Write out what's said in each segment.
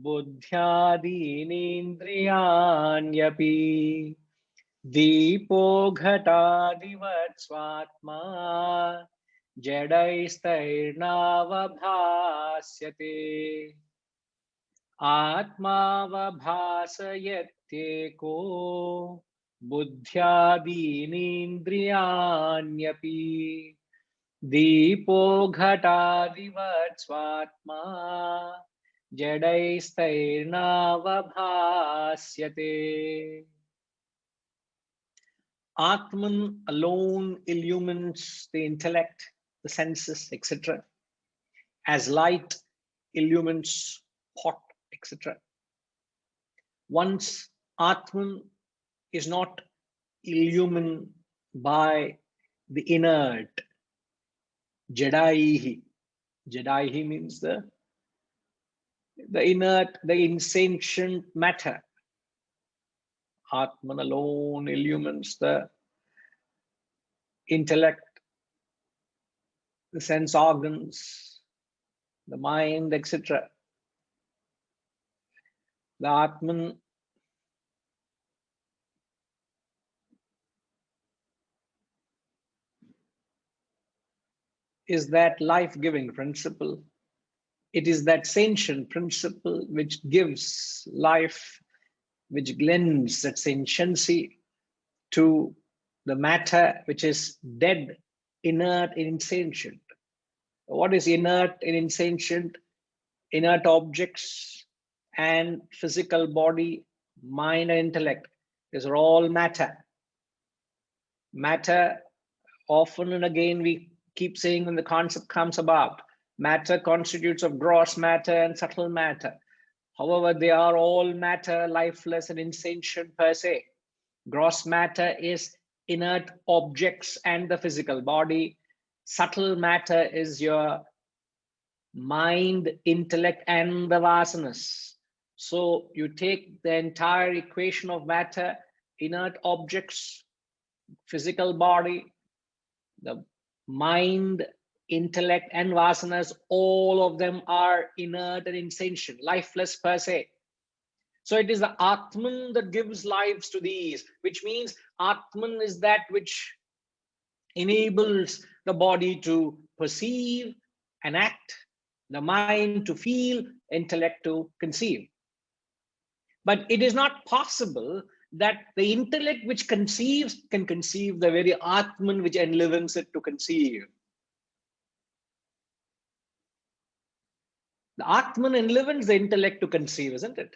बुद्ध्यादीनीन्द्रियाण्यपि Dipo घटादिवत् स्वात्मा जडैस्तैर्नावभास्यते आत्मावभासयत्येको बुद्ध्यादीनीन्द्रियाण्यपि Dipo घटादिवत् स्वात्मा जडैस्तैर्नावभास्यते. Atman alone illumines the intellect, the senses, etc. As light illumines pot, etc. Once Atman is not illumined by the inert, Jadaihi. Jadaihi means the inert, the insentient matter. Atman alone illumines the intellect, the sense organs, the mind, etc. The Atman is that life-giving principle. It is that sentient principle which gives life, which lends that sentiency to the matter which is dead, inert, and insentient. What is inert and insentient? Inert objects and physical body, mind, and intellect. These are all matter. Matter, often and again, we keep saying when the concept comes about, matter constitutes of gross matter and subtle matter. However, they are all matter, lifeless and insentient per se. Gross matter is inert objects and the physical body. Subtle matter is your mind, intellect, and the vasanas. So you take the entire equation of matter, inert objects, physical body, the mind, intellect, and vasanas, all of them are inert and insentient, lifeless per se. So it is the Atman that gives lives to these, which means Atman is that which enables the body to perceive and act, the mind to feel, intellect to conceive. But it is not possible that the intellect which conceives can conceive the very Atman which enlivens it to conceive. The Atman enlivens the intellect to conceive, isn't it?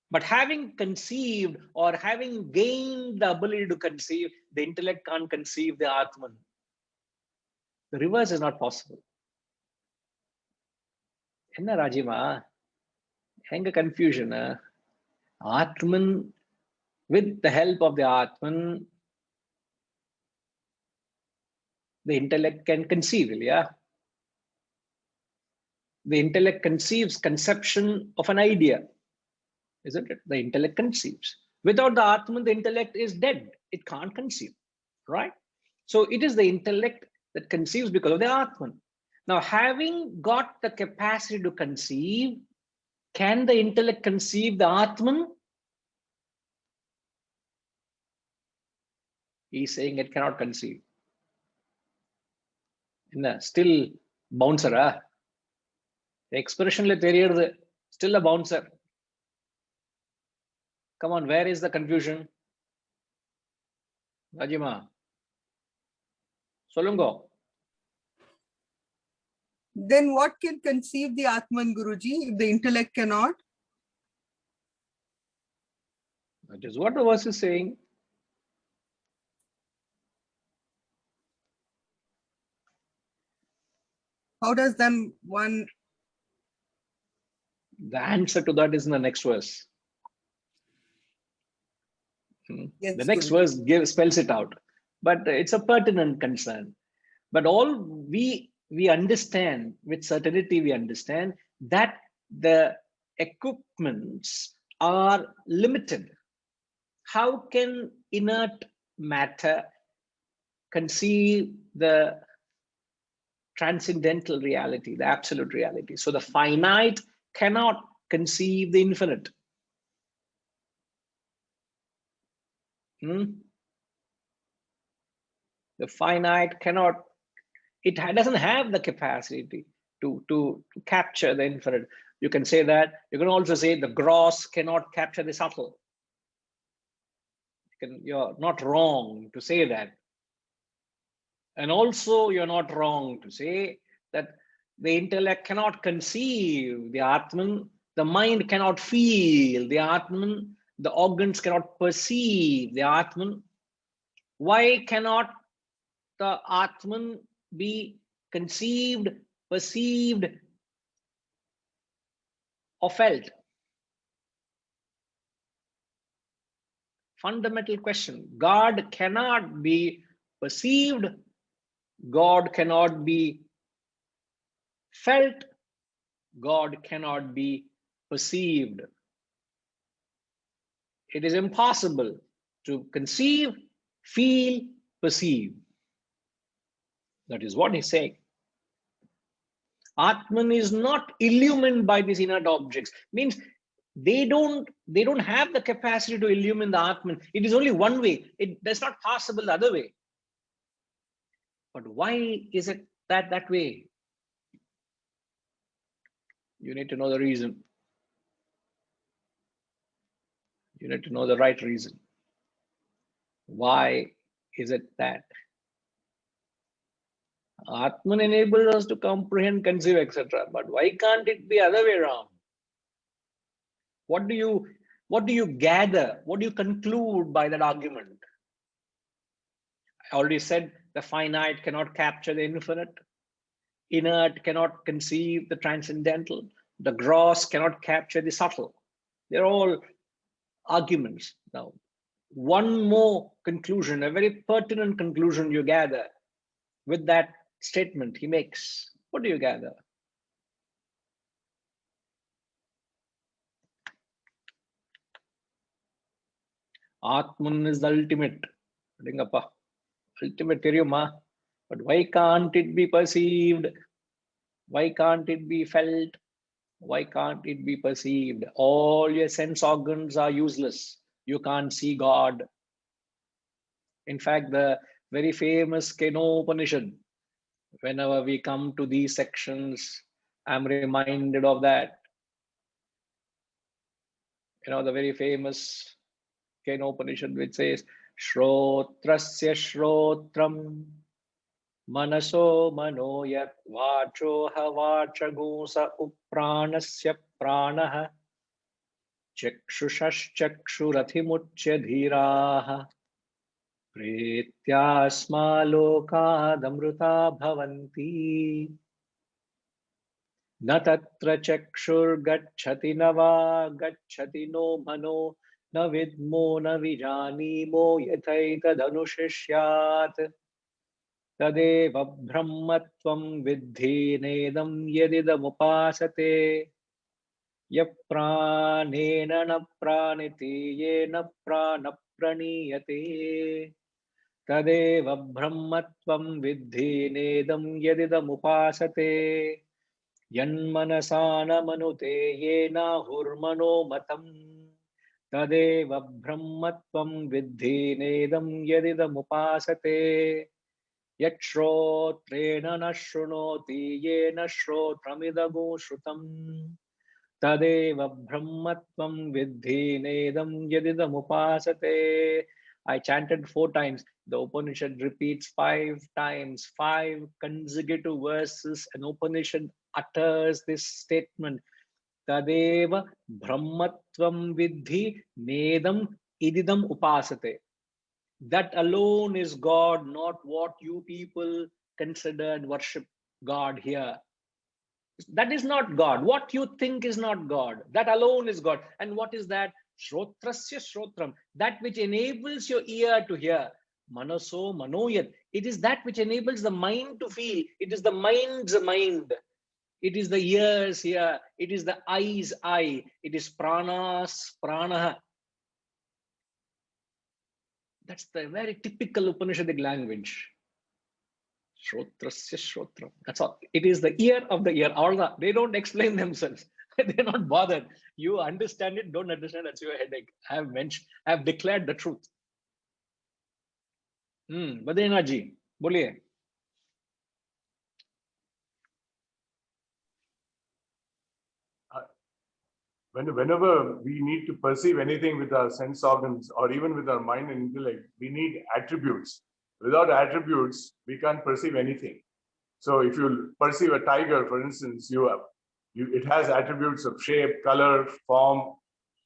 But having conceived or having gained the ability to conceive, the intellect can't conceive the Atman. The reverse is not possible. Enna Rajima? Henga confusion. Atman, with the help of the Atman, the intellect can conceive, yeah? The intellect conceives conception of an idea, isn't it? The intellect conceives. Without the Atman, the intellect is dead. It can't conceive, right? So it is the intellect that conceives because of the Atman. Now, having got the capacity to conceive, can the intellect conceive the Atman? He's saying it cannot conceive. Still bouncer, the expression still a bouncer. Come on, where is the confusion? Rajima, Solungo. Then what can conceive the Atman, Guruji, if the intellect cannot? That is what the verse is saying. How does then one... The answer to that is in the next verse. Yes, the next verse spells it out, but it's a pertinent concern. But all we understand with certainty, we understand that the equipments are limited. How can inert matter conceive the transcendental reality, the absolute reality. So the finite cannot conceive the infinite. The finite cannot, doesn't have the capacity to capture the infinite. You can say that. You can also say the gross cannot capture the subtle. You're not wrong to say that. And also you're not wrong to say that the intellect cannot conceive the Atman, the mind cannot feel the Atman, the organs cannot perceive the Atman. Why cannot the Atman be conceived, perceived, or felt? Fundamental question. God cannot be perceived, God cannot be felt, God cannot be perceived. It is impossible to conceive, feel, perceive. That is what he's saying. Atman is not illumined by these inert objects. Means they don't have the capacity to illumine the Atman. It is only one way. That's not possible the other way. But why is it that way? You need to know the reason. You need to know the right reason. Why is it that? Atman enables us to comprehend, conceive, etc. But why can't it be other way around? What do you gather? What do you conclude by that argument? I already said the finite cannot capture the infinite. Inert cannot conceive the transcendental. The gross cannot capture the subtle. They're all arguments. Now, one more conclusion, a very pertinent conclusion you gather with that statement he makes. What do you gather? Atman is the ultimate. Ultimate theriyuma. But why can't it be perceived? Why can't it be felt? Why can't it be perceived? All your sense organs are useless. You can't see God. In fact, the very famous Kenopanishad, whenever we come to these sections, I'm reminded of that. The very famous Kenopanishad, which says, Shrotrasya Shrotram, Manaso Manoyat Vacho Havachagusa Upranasya Pranaha, Chakshushaschakshuratimuchya Dhiraha, Pretyasma Lokadamruta Bhavanti. Na tatra chakshur gacchati nava gacchati no mano na vidmo na vijanimo yathaita dhanushishyat tadeva brahmatvam vidhi nedam yadidam upasate yapranena na praniti yena prana praniyate tadeva brahmatvam vidhi nedam yadidam upasate Yanmanasana manute yena hurmano matam tadeva brahmatvam vidhi nedam yadidam upasate yachrotrena nashrunoti yena shrotramidagum shrutam tadeva brahmatvam vidhi nedam yadidam upasate. I chanted 4 times. The Upanishad repeats 5 times, 5 consecutive verses. An Upanishad utters this statement. Tadeva brahmatvam vidhi nedam ididam upasate. That alone is God, not what you people consider and worship God here. That is not God. What you think is not God. That alone is God. And what is that? Shrotrasya Shrotram. That which enables your ear to hear. Manaso Manoyat. It is that which enables the mind to feel. It is the mind's mind. It is the ears here. It is the eyes eye. It is pranas pranaha. That's the very typical Upanishadic language. Shrotrasya shrotra. That's all. It is the ear of the ear. All that. They don't explain themselves. They're not bothered. You understand it, don't understand, that's your headache. I have mentioned, I have declared the truth. Badrinath ji, boliye. Whenever we need to perceive anything with our sense organs or even with our mind and intellect, we need attributes. Without attributes, we can't perceive anything. So if you perceive a tiger, for instance, it has attributes of shape, color, form,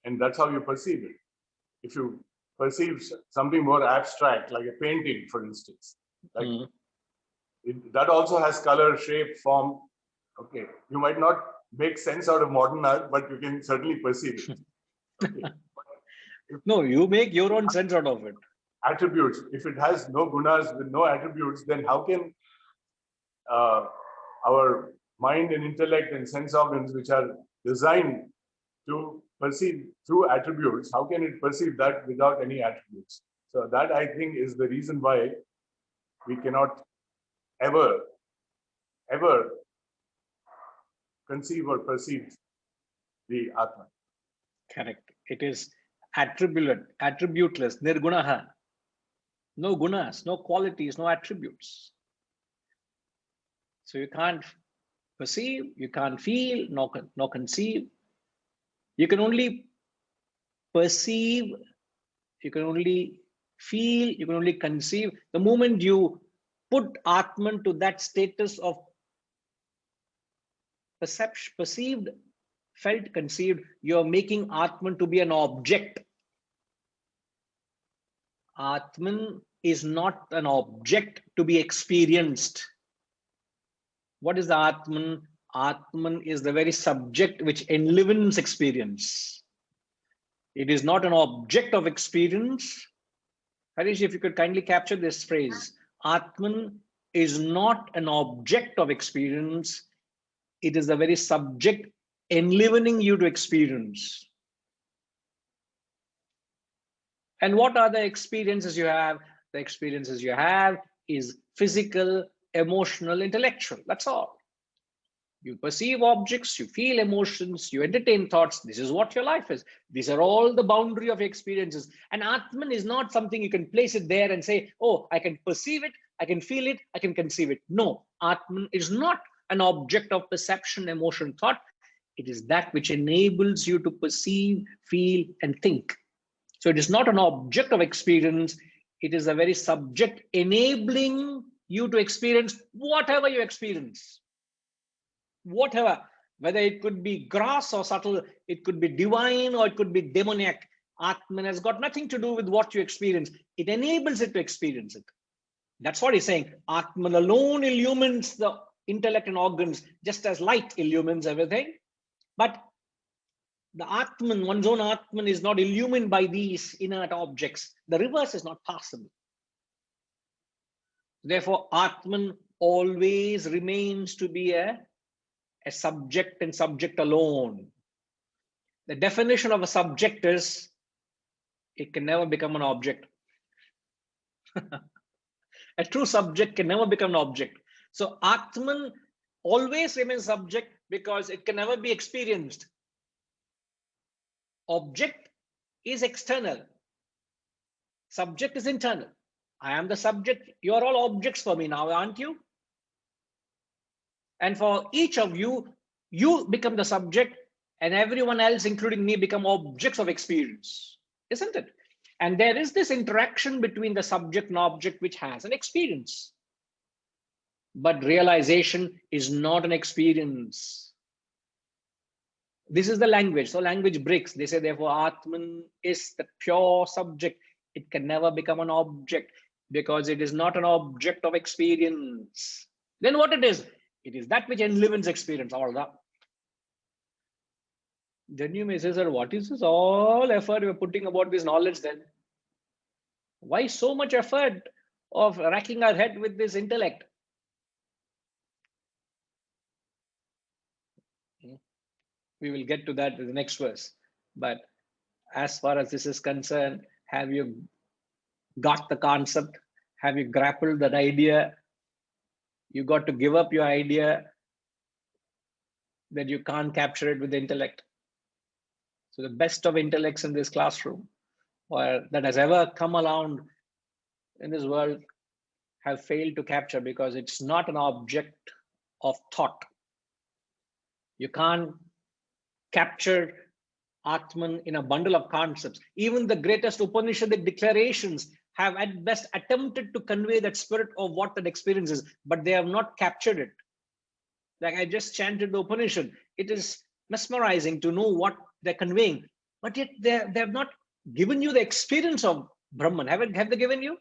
and that's how you perceive it. If you perceive something more abstract, like a painting, for instance, like that also has color, shape, form. Okay, you might not make sense out of modern art, but you can certainly perceive it. Okay. No, you make your own sense out of it. Attributes. If it has no gunas with no attributes, then how can our mind and intellect and sense organs, which are designed to perceive through attributes, how can it perceive that without any attributes? So that, I think, is the reason why we cannot ever conceive or perceive the Atma. Correct. It is attributeless, nirgunaha. No gunas, no qualities, no attributes. So you can't perceive, you can't feel, no conceive. You can only perceive, you can only feel, you can only conceive. The moment you put Atman to that status of perception, perceived, felt, conceived, you're making Atman to be an object. Atman is not an object to be experienced. What is the Atman? Atman is the very subject which enlivens experience. It is not an object of experience. Harish, if you could kindly capture this phrase. Atman is not an object of experience. It is the very subject enlivening you to experience. And what are the experiences you have? The experiences you have is physical, emotional, intellectual. That's all. You perceive objects, you feel emotions, you entertain thoughts. This is what your life is. These are all the boundary of experiences. And Atman is not something you can place it there and say, oh, I can perceive it, I can feel it, I can conceive it. No, Atman is not an object of perception, emotion, thought. It is that which enables you to perceive, feel, and think. So it is not an object of experience. It is a very subject enabling you to experience whatever you experience. Whatever, whether it could be gross or subtle, it could be divine or it could be demoniac. Atman has got nothing to do with what you experience. It enables it to experience it. That's what he's saying. Atman alone illumines the intellect and organs, just as light illumines everything. But the Atman, one's own Atman, is not illumined by these inert objects. The reverse is not possible. Therefore, Atman always remains to be a subject and subject alone. The definition of a subject is it can never become an object. A true subject can never become an object. So Atman always remains subject because it can never be experienced. Object is external. Subject is internal. I am the subject. You are all objects for me now, aren't you? And for each of you, you become the subject and everyone else, including me, become objects of experience, isn't it? And there is this interaction between the subject and object which has an experience. But realization is not an experience. This is the language. So language breaks. They say, therefore, Atman is the pure subject. It can never become an object because it is not an object of experience. Then what it is? It is that which enlivens experience, all that. Then you may say, sir, what is this all effort we're putting about this knowledge then? Why so much effort of racking our head with this intellect? We will get to that in the next verse. But as far as this is concerned, have you got the concept? Have you grappled that idea? You got to give up your idea that you can't capture it with the intellect. So the best of intellects in this classroom, or that has ever come around in this world, have failed to capture, because it's not an object of thought. You can't capture Atman in a bundle of concepts. Even the greatest Upanishadic declarations have at best attempted to convey that spirit of what that experience is, but they have not captured it. Like I just chanted the Upanishad. It is mesmerizing to know what they're conveying, but yet they have not given you the experience of Brahman. Have they given you?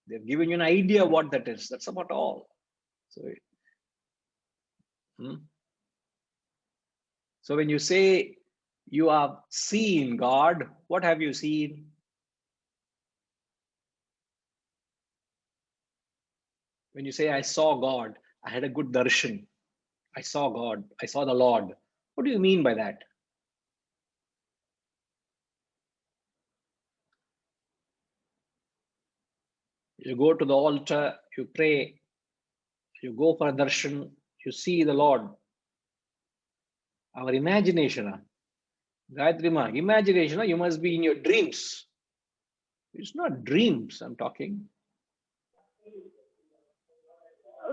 They've given you an idea what that is. That's about all. So when you say you have seen God, what have you seen? When you say I saw God, I had a good darshan, I saw God, I saw the Lord. What do you mean by that? You go to the altar, you pray, you go for a darshan, you see the Lord. Our imagination, Gayatri Ma, imagination, you must be in your dreams. It's not dreams I'm talking.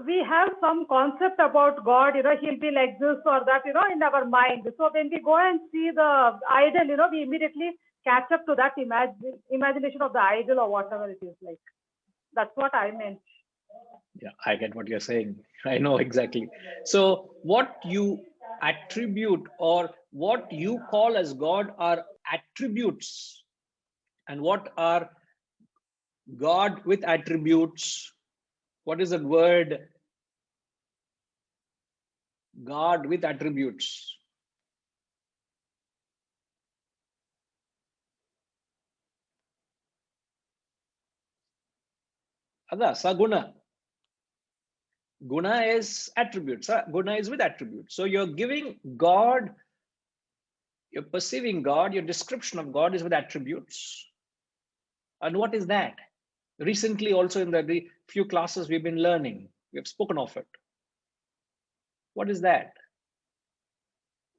We have some concept about God, he'll be like this or that, in our mind. So when we go and see the idol, we immediately catch up to that imagination of the idol or whatever it is like. That's what I meant. Yeah, I get what you're saying. I know exactly. So what you attribute or what you call as God are attributes. And what are God with attributes? What is that word? God with attributes. Ada, saguna. Guna is attributes. Guna is with attributes. So you're giving God, you're perceiving God, your description of God is with attributes. And what is that? Recently, also in the few classes we've been learning, we have spoken of it. What is that?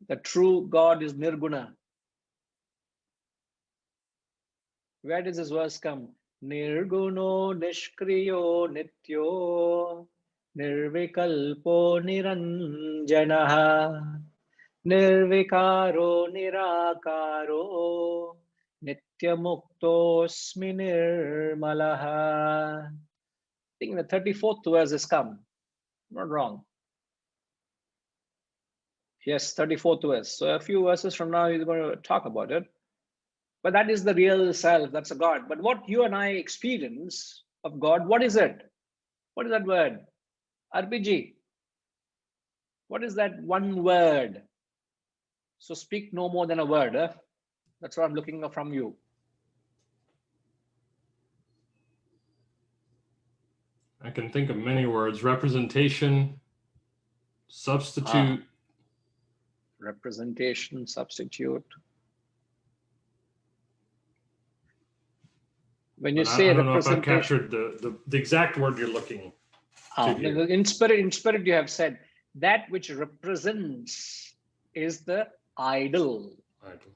The true God is nirguna. Where does this verse come? Nirguno nishkriyo nityo nirvikalpo niranjanaha nirvikaro nirakaro nityamuktosmi nirmalaha. I think the 34th verse has come. Not wrong. Yes, 34th verse. So a few verses from now, he's going to talk about it. But that is the real self. That's a God. But what you and I experience of God, what is it? What is that word? RPG. What is that one word? So speak no more than a word. That's what I'm looking from you. I can think of many words. Representation, substitute. Representation, substitute. When you say I don't know if I've representation, captured the exact word you're looking to hear. in spirit, you have said that which represents is the idol. Idol.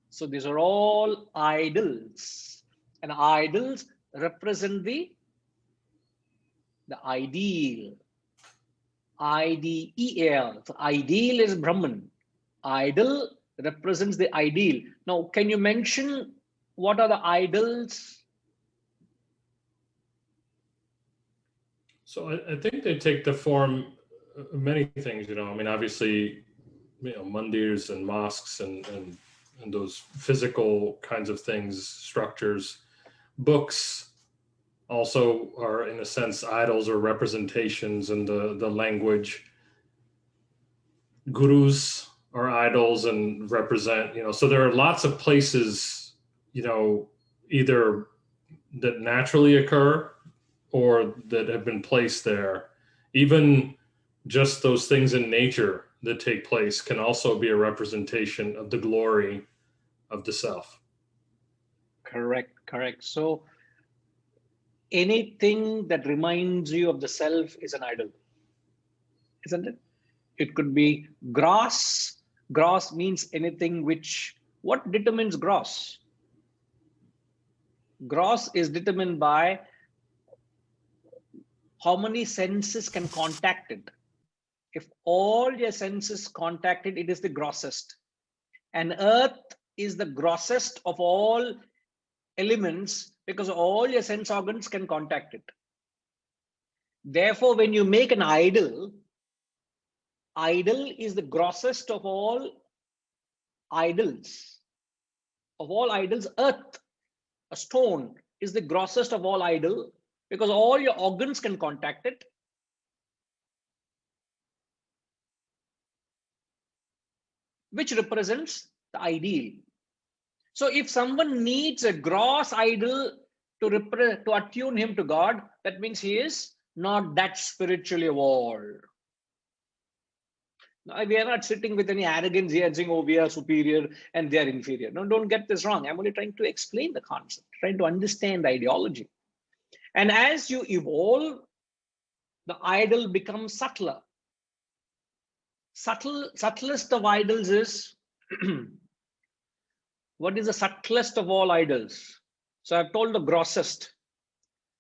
So these are all idols, and idols represent the ideal. IDEAL. So ideal is Brahman. Idol represents the ideal. Now, can you mention what are the idols? So I think they take the form of many things, I mean, obviously, mandirs and mosques and those physical kinds of things, structures. Books also are, in a sense, idols or representations in the language. Gurus are idols and represent, so there are lots of places, either that naturally occur or that have been placed there. Even just those things in nature that take place can also be a representation of the glory of the self. Correct. So anything that reminds you of the self is an idol, isn't it? It could be gross. Gross means anything which, what determines gross? Gross is determined by how many senses can contact it. If all your senses contact it, it is the grossest. And earth is the grossest of all elements because all your sense organs can contact it. Therefore, when you make an idol, idol is the grossest of all idols. Of all idols, earth, a stone, is the grossest of all idol because all your organs can contact it. Which represents the ideal. So if someone needs a gross idol to attune him to God, that means he is not that spiritually evolved. Now, we are not sitting with any arrogance here and saying, oh, we are superior and they are inferior. No, don't get this wrong. I'm only trying to explain the concept, trying to understand the ideology. And as you evolve, the idol becomes subtler. Subtlest of idols is, what is the subtlest of all idols? So I've told the grossest.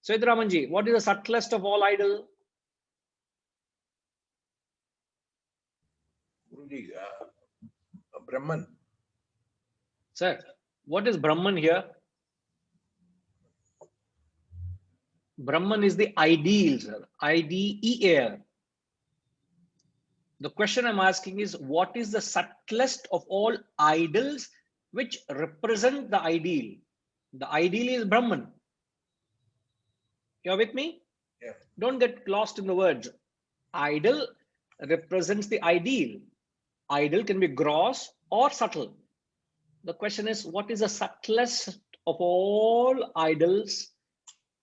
So Ramanji, what is the subtlest of all idol? Guruji, Brahman. Sir, what is Brahman here? Brahman is the ideal, sir. IDEAL. The question I'm asking is, what is the subtlest of all idols which represent the ideal? The ideal is Brahman. You're with me? Yeah. Don't get lost in the words. Idol represents the ideal. Idol can be gross or subtle. The question is, what is the subtlest of all idols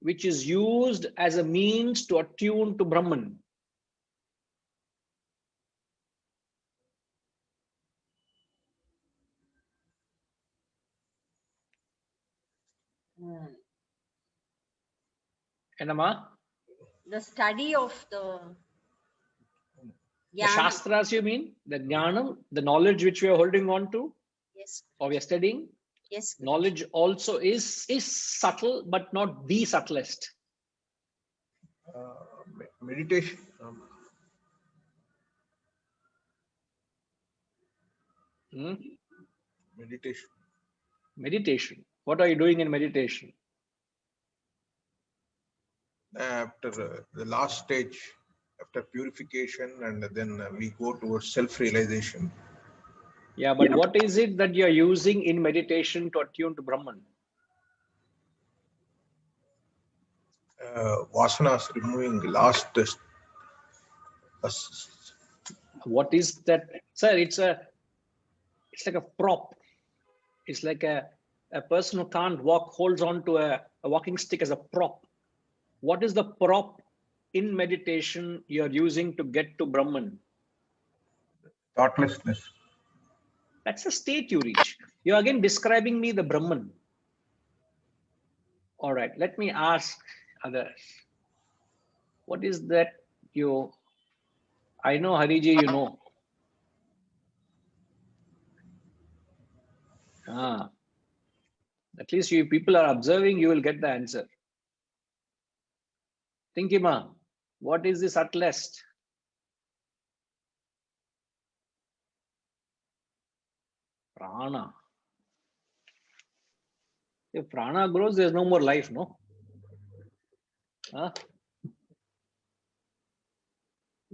which is used as a means to attune to Brahman? Enama? The study of the The Shastras, you mean? The Jnanam, the knowledge which we are holding on to, Yes, or we are studying? yes. Knowledge also is subtle, but not the subtlest. Meditation. Meditation. Meditation. What are you doing in meditation? After the last stage, after purification, and then we go towards self-realization. Yeah, but what is it that you're using in meditation to attune to Brahman? Vasanas, removing the last. What is that? Sir, it's like a prop. It's like a person who can't walk holds on to a walking stick as a prop. What is the prop in meditation you're using to get to Brahman? Thoughtlessness. That's the state you reach. You're again describing me the Brahman. All right, let me ask others. What is that you, I know Hariji, you know. At least you people are observing, you will get the answer. Tinkima, what is the subtlest? Prana. If prana grows, there's no more life, no?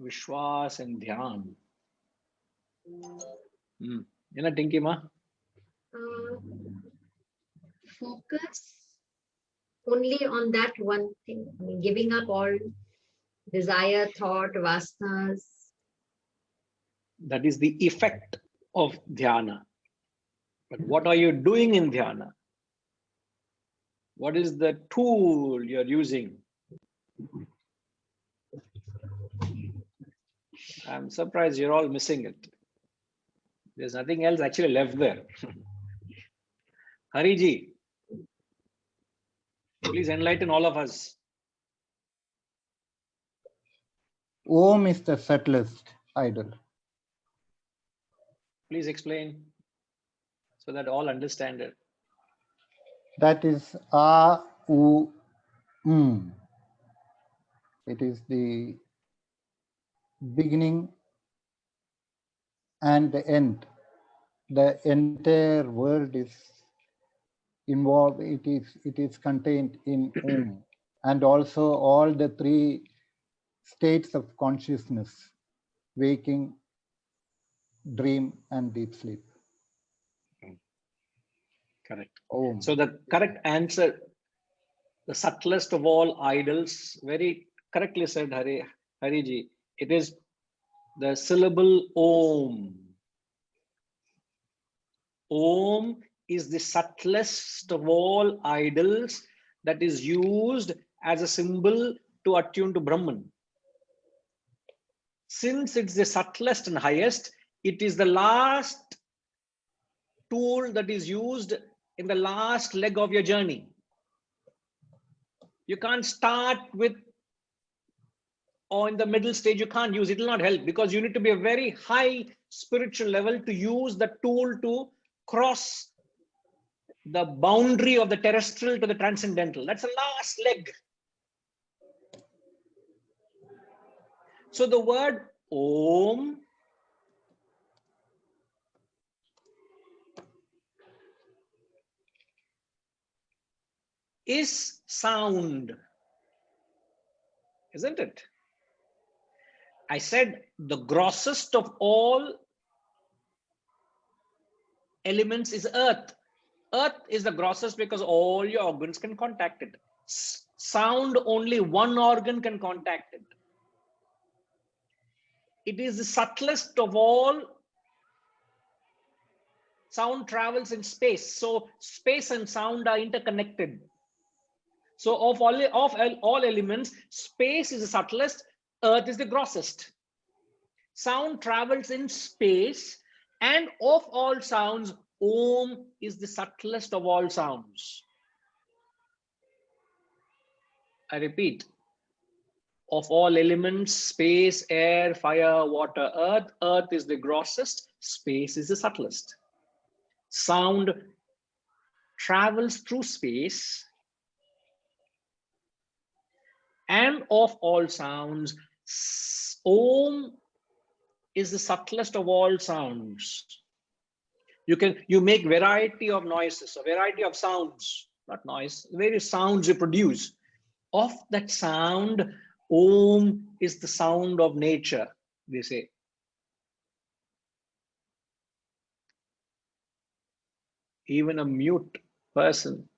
Vishwas and Dhyan. Ena Tinkima? Focus only on that one thing. I mean, giving up all desire, thought, vasanas. That is the effect of dhyana. But what are you doing in dhyana? What is the tool you're using? I'm surprised you're all missing it. There's nothing else actually left there. Hariji, please enlighten all of us. Om is the subtlest idol. Please explain so that all understand it. That is A, U, M. It is the beginning and the end. The entire world is involved. It is contained in Om, and also all the three states of consciousness: waking, dream, and deep sleep. Correct. Om. So the correct answer, the subtlest of all idols, very correctly said, Hariji. It is the syllable Om. Om is the subtlest of all idols that is used as a symbol to attune to Brahman. Since it's the subtlest and highest, it is the last tool that is used in the last leg of your journey. You can't start with, or in the middle stage, you can't use it. Will not help, because you need to be a very high spiritual level to use the tool to cross the boundary of the terrestrial to the transcendental. That's the last leg. So the word Om is sound, isn't it? I said the grossest of all elements is earth. Earth is the grossest because all your organs can contact it. Sound, only one organ can contact it. It is the subtlest of all. Sound travels in space. So space and sound are interconnected. So of all elements, space is the subtlest, earth is the grossest. Sound travels in space, and of all sounds, Om is the subtlest of all sounds. I repeat, of all elements, space, air, fire, water, earth, earth is the grossest, space is the subtlest. Sound travels through space, and of all sounds, Om is the subtlest of all sounds. You make variety of noises, a variety of sounds, not noise, various sounds you produce. Of that sound, Om is the sound of nature, they say. Even a mute person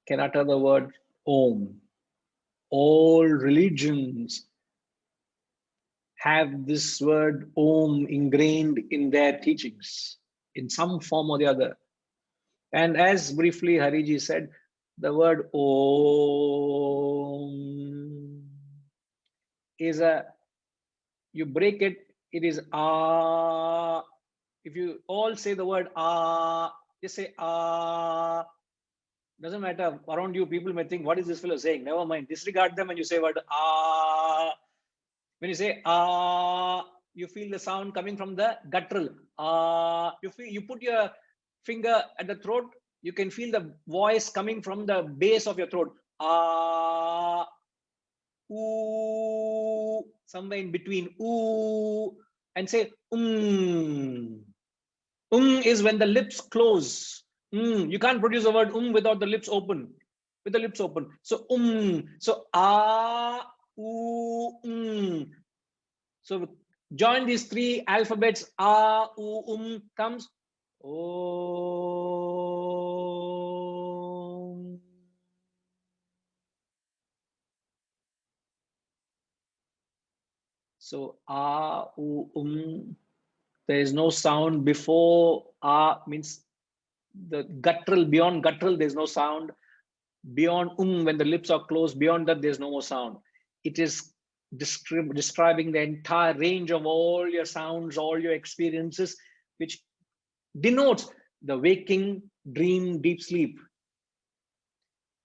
can utter the word Om. All religions have this word Om ingrained in their teachings in some form or the other. And as briefly Hariji said, the word Om is you break it, it is Ah. If you all say the word Ah, just say Ah. Doesn't matter, around you people may think, what is this fellow saying? Never mind, disregard them and you say word Ah. When you say Ah, you feel the sound coming from the guttural. Ah, you put your finger at the throat, you can feel the voice coming from the base of your throat. Ah, ooh, somewhere in between. Ooh, and say is when the lips close. You can't produce the word without the lips open. With the lips open. So So Ah, ooh, So join these three alphabets. Ah, ooh, comes Om. So Ah, ooh, there is no sound before Ah, means the guttural, beyond guttural, there's no sound. Beyond when the lips are closed, beyond that, there's no more sound. It is describing the entire range of all your sounds, all your experiences, which denotes the waking, dream, deep sleep.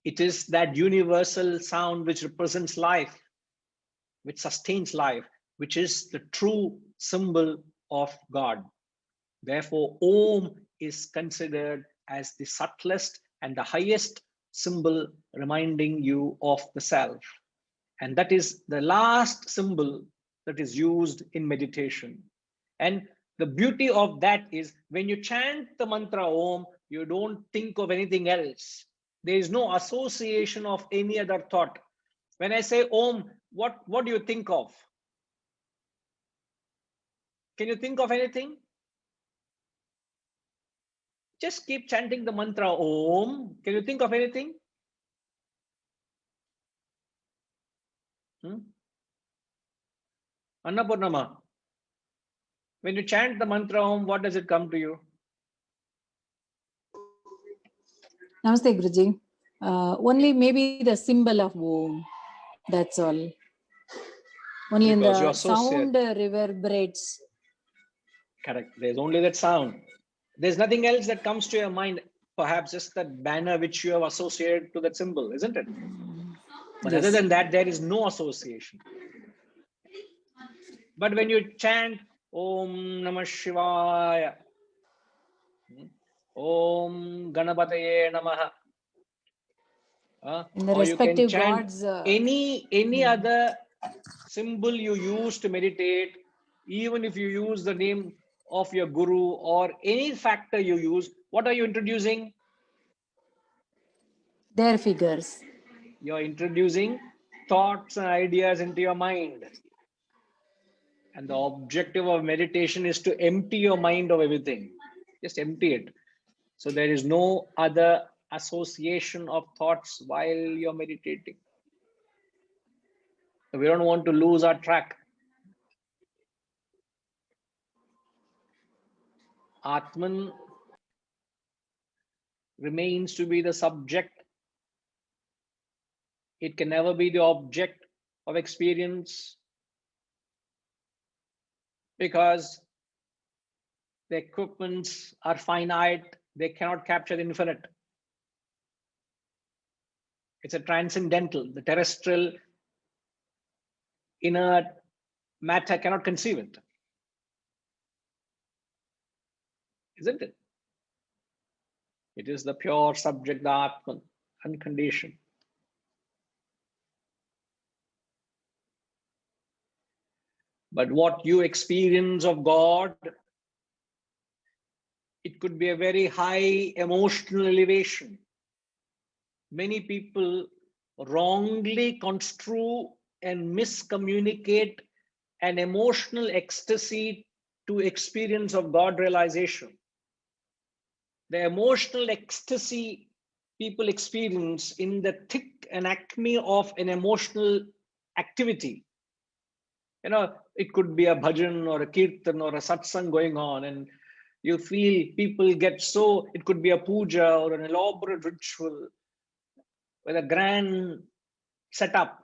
It is that universal sound which represents life. which sustains life, which is the true symbol of God. Therefore, Om is considered as the subtlest and the highest symbol reminding you of the self. And that is the last symbol that is used in meditation. And the beauty of that is when you chant the mantra Om, you don't think of anything else. There is no association of any other thought. When I say Om, what do you think of? Can you think of anything? Just keep chanting the mantra Om. Can you think of anything? Annapurnama, when you chant the mantra Om, what does it come to you? Namaste, Guruji. Only maybe the symbol of Om. That's all. Only in Because you the associate. sound reverberates. Correct. There's only that sound. There's nothing else that comes to your mind. Perhaps just that banner which you have associated to that symbol, isn't it? But Yes. other than that, there is no association. But when you chant Om Namah Shivaya, Om Ganapataye Namaha, In the or you can respective chant gods. any other symbol you use to meditate, even if you use the name of your guru or any factor you use, what are you introducing? Their figures. You're introducing thoughts and ideas into your mind. And the objective of meditation is to empty your mind of everything. Just empty it. So there is no other association of thoughts while you're meditating. We don't want to lose our track. Atman remains to be the subject. It can never be the object of experience because the equipments are finite. They cannot capture the infinite. It's a transcendental. The terrestrial inert matter cannot conceive it. Isn't it? It is the pure subject, the Atman, unconditioned. But what you experience of God, it could be a very high emotional elevation. Many people wrongly construe and miscommunicate an emotional ecstasy to experience of God realization. The emotional ecstasy people experience in the thick and acme of an emotional activity. You know, it could be a bhajan or a kirtan or a satsang going on, and you feel people get so, it could be a puja or an elaborate ritual with a grand setup.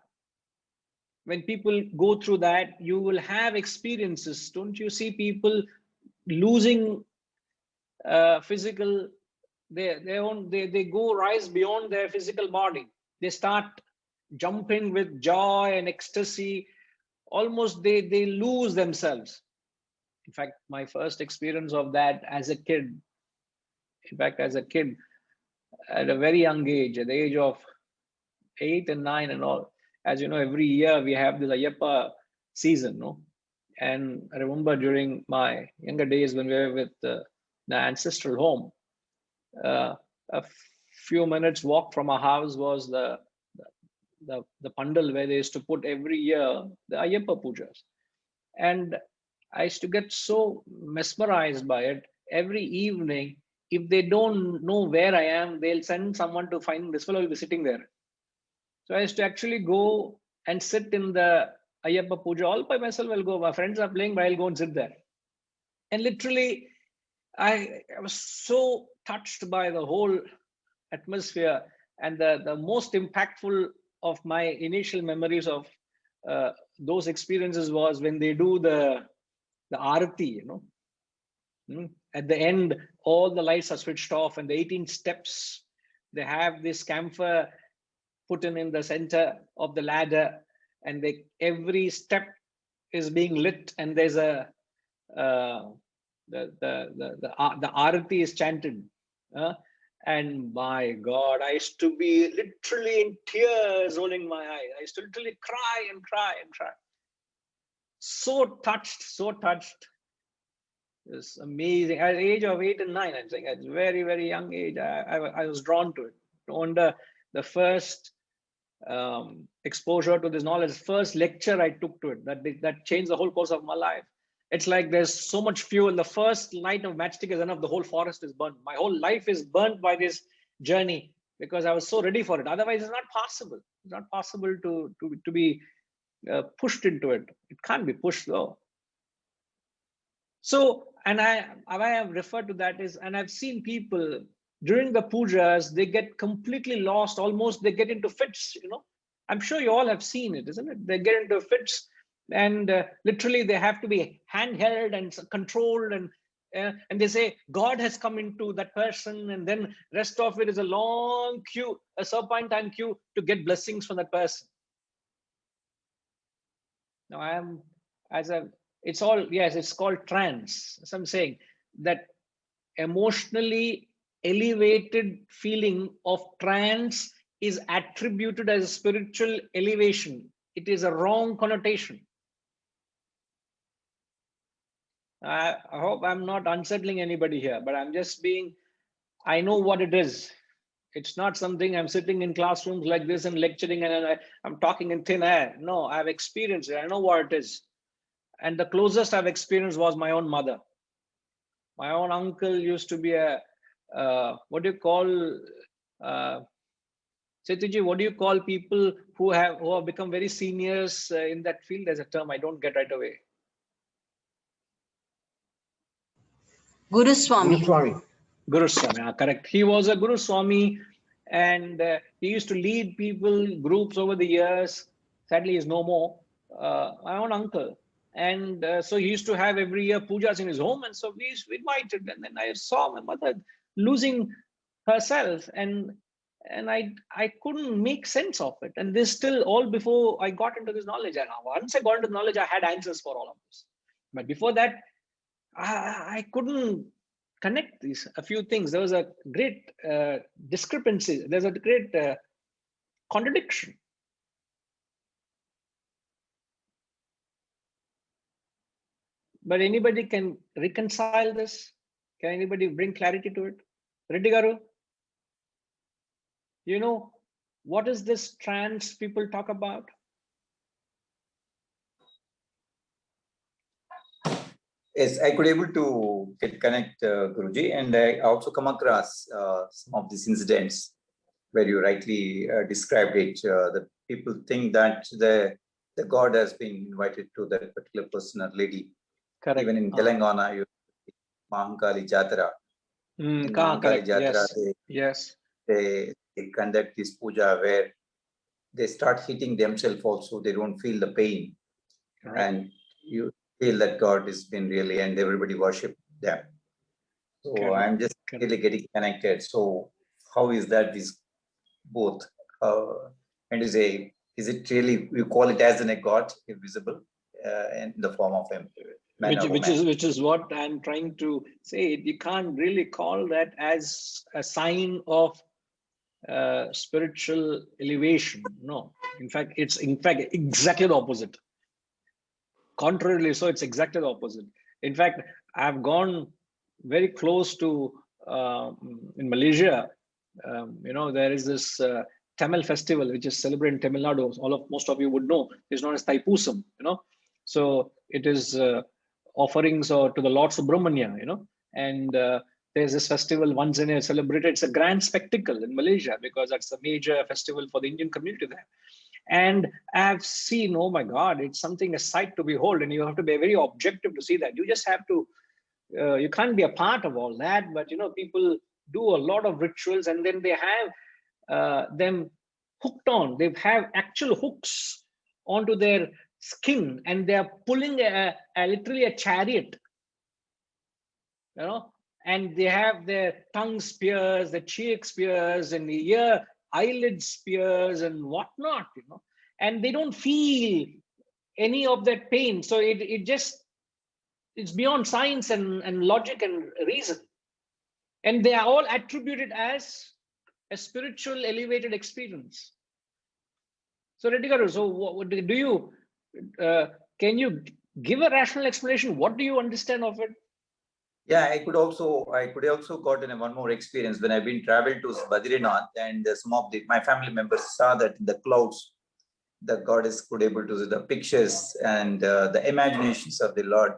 When people go through that, you will have experiences. Don't you see people losing physical, they go rise beyond their physical body. They start jumping with joy and ecstasy. Almost they lose themselves. In fact, my first experience of that as a kid, at a very young age, at the age of 8 and 9 and all, as you know, every year we have this Ayyappa season, no? And I remember during my younger days when we were with the ancestral home, a few minutes walk from our house was the pandal where they used to put every year the Ayyappa pujas. And I used to get so mesmerized by it. Every evening, if they don't know where I am, they'll send someone to find this fellow will be sitting there. So I used to actually go and sit in the Ayyappa puja all by myself. I'll go, my friends are playing, but I'll go and sit there. And literally, I was so touched by the whole atmosphere. And the most impactful of my initial memories of those experiences was when they do the arati, you know. At the end, all the lights are switched off and the 18 steps, they have this camphor put in the center of the ladder, and every step is being lit, and there's a the arati is chanted, and my God, I used to be literally in tears rolling my eyes. I used to literally cry and cry and cry. So touched, so touched. It's amazing. At the age of 8 and 9, I think at a very, very young age, I was drawn to it. On the first exposure to this knowledge, first lecture I took to it, that changed the whole course of my life. It's like there's so much fuel. The first light of matchstick is enough. The whole forest is burnt. My whole life is burnt by this journey because I was so ready for it. Otherwise, it's not possible. It's not possible to be pushed into it. It can't be pushed though. So, and I have referred to that is, and I've seen people during the pujas, they get completely lost. Almost they get into fits. I'm sure you all have seen it, isn't it? They get into fits. And literally they have to be handheld and controlled, and they say God has come into that person, and then rest of it is a long queue, a serpentine queue to get blessings from that person. Now it's called trance. So I'm saying that emotionally elevated feeling of trance is attributed as a spiritual elevation. It is a wrong connotation. I hope I'm not unsettling anybody here, but I'm just I know what it is. It's not something I'm sitting in classrooms like this and lecturing and I'm talking in thin air. No, I've experienced it. I know what it is. And the closest I've experienced was my own mother. My own uncle used to be what do you call, Setuji, what do you call people who have become very seniors in that field? There's a term I don't get right away. Guru Swami. Guru Swami, correct. He was a Guru Swami, and he used to lead groups over the years. Sadly, he's no more. My own uncle. And so he used to have every year pujas in his home. And so we invited, and then I saw my mother losing herself, and I couldn't make sense of it. And this still all before I got into this knowledge. And once I got into the knowledge, I had answers for all of this. But before that, I couldn't connect a few things. There was a great discrepancy. There's a great contradiction. But anybody can reconcile this? Can anybody bring clarity to it? Reddy Garu, what is this trance people talk about? Yes, I could able to connect Guruji, and I also come across some of these incidents where you rightly described it. The people think that the God has been invited to that particular person or lady. Correct. Even in Telangana, you Mahankali Jatara. In Mahankali Jatara, they conduct this puja where they start hitting themselves also. They don't feel the pain. Right. And you feel that God has been really, and everybody worship them. So I'm just really getting connected. So how is that these both? And is it really, you call it as a God, invisible, in the form of him? Which is what I'm trying to say. You can't really call that as a sign of spiritual elevation. No, in fact, it's exactly the opposite. Contrarily, so it's exactly the opposite. In fact, I've gone very close to in Malaysia. There is this Tamil festival which is celebrated in Tamil Nadu. Most of you would know. It's known as Thaipusam. So it is offerings to the Lord Subramanya. And there's this festival once in a year celebrated. It's a grand spectacle in Malaysia because that's a major festival for the Indian community there. And I've seen, oh my God, it's something, a sight to behold, and you have to be very objective to see that. You just have to, you can't be a part of all that, but people do a lot of rituals, and then they have them hooked on. They have actual hooks onto their skin, and they are pulling literally a chariot, and they have their tongue spears, their cheek spears, and the ear eyelid spears and whatnot, and they don't feel any of that pain. So it's beyond science and logic and reason. And they are all attributed as a spiritual elevated experience. So Reddy, so what do you, can you give a rational explanation? What do you understand of it? Yeah, I could also gotten one more experience when I've been traveled to Badrinath, and some of my family members saw that in the clouds, the goddess could able to see the pictures and the imaginations of the Lord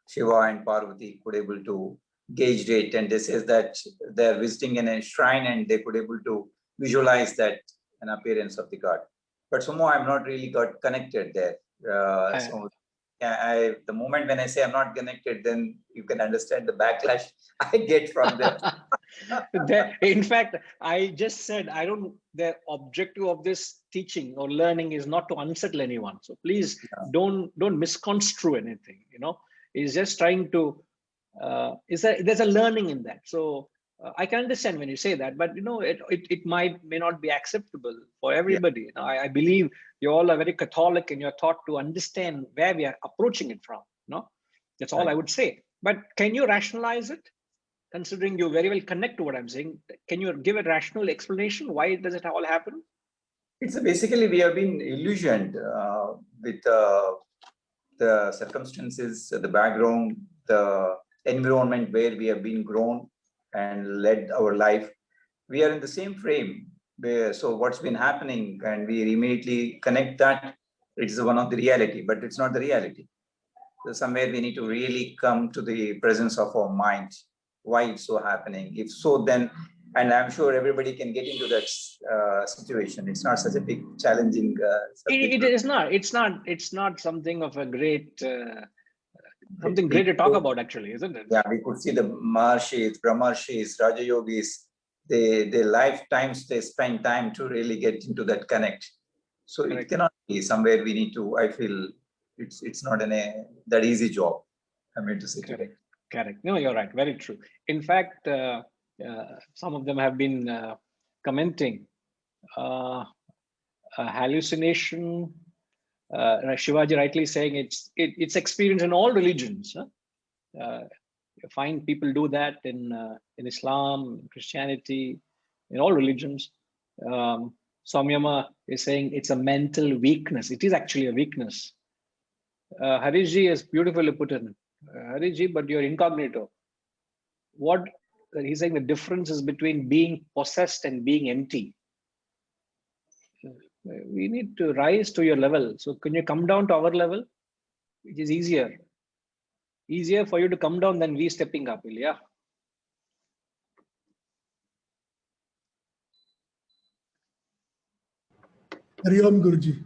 Shiva and Parvati could able to gauge it, and they says that they're visiting in a shrine and they could able to visualize that an appearance of the god. But somehow I'm not really got connected there. So yeah, the moment when I say I'm not connected, then you can understand the backlash I get from them. In fact, I just said, the objective of this teaching or learning is not to unsettle anyone. So please don't misconstrue anything, it's just trying to, there's a learning in that. So I can understand when you say that, but it may not be acceptable for everybody. I believe you all are very Catholic and you're taught to understand where we are approaching it from. That's all I would say. But can you rationalize it? Considering you very well connect to what I'm saying, can you give a rational explanation? Why does it all happen? It's basically we have been illusioned with the circumstances, the background, the environment where we have been grown and led our life. We are in the same frame. So what's been happening, and we immediately connect that it's one of the reality, but it's not the reality. So somewhere we need to really come to the presence of our mind. Why it's so happening? If so, then, and I'm sure everybody can get into that situation. It's not such a big challenging subject. It is not. It's not something of a great something great to talk about, actually, isn't it? Yeah, we could see the Maharshis, Brahmarshis, Raja Yogis. Their lifetimes they spend time to really get into that connect. So it cannot be somewhere we need to. I feel it's not that easy job. I mean to say. Correct. No, you're right. Very true. In fact, some of them have been commenting hallucination. Shivaji rightly saying it's experienced in all religions. You find people do that in Islam, Christianity, in all religions. Samyama is saying it's a mental weakness. It is actually a weakness. Harishji has beautifully put in. Harishji, but you're incognito. What he's saying, the difference is between being possessed and being empty. We need to rise to your level. So can you come down to our level? It is easier for you to come down than we stepping up, Ilya. Hari Om, Guruji.